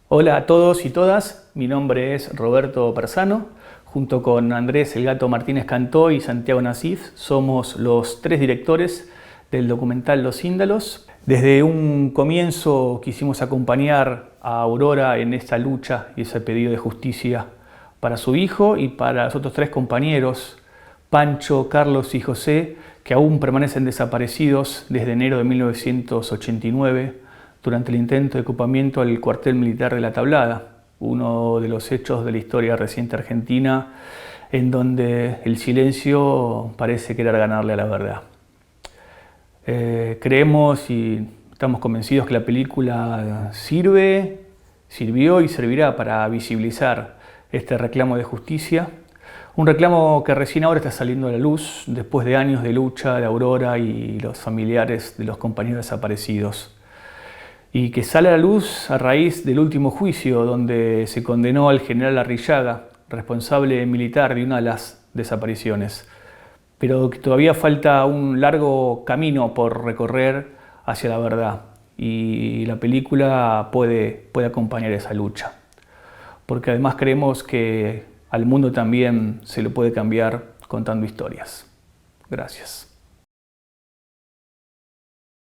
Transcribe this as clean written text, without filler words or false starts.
Hola a todos y todas, mi nombre es Roberto Persano. Junto con Andrés El Gato Martínez Cantó y Santiago Nasif somos los tres directores del documental Los Índalos. Desde un comienzo quisimos acompañar a Aurora en esta lucha y ese pedido de justicia para su hijo y para los otros tres compañeros, Pancho, Carlos y José, que aún permanecen desaparecidos desde enero de 1989 durante el intento de ocupamiento al cuartel militar de La Tablada, uno de los hechos de la historia reciente argentina en donde el silencio parece querer ganarle a la verdad. Creemos y estamos convencidos que la película sirvió y servirá para visibilizar este reclamo de justicia. Un reclamo que recién ahora está saliendo a la luz después de años de lucha de Aurora y los familiares de los compañeros desaparecidos. Y que sale a la luz a raíz del último juicio donde se condenó al general Arrillaga, responsable militar de una de las desapariciones. Pero que todavía falta un largo camino por recorrer hacia la verdad y la película puede acompañar esa lucha. Porque además creemos que al mundo también se lo puede cambiar contando historias. Gracias.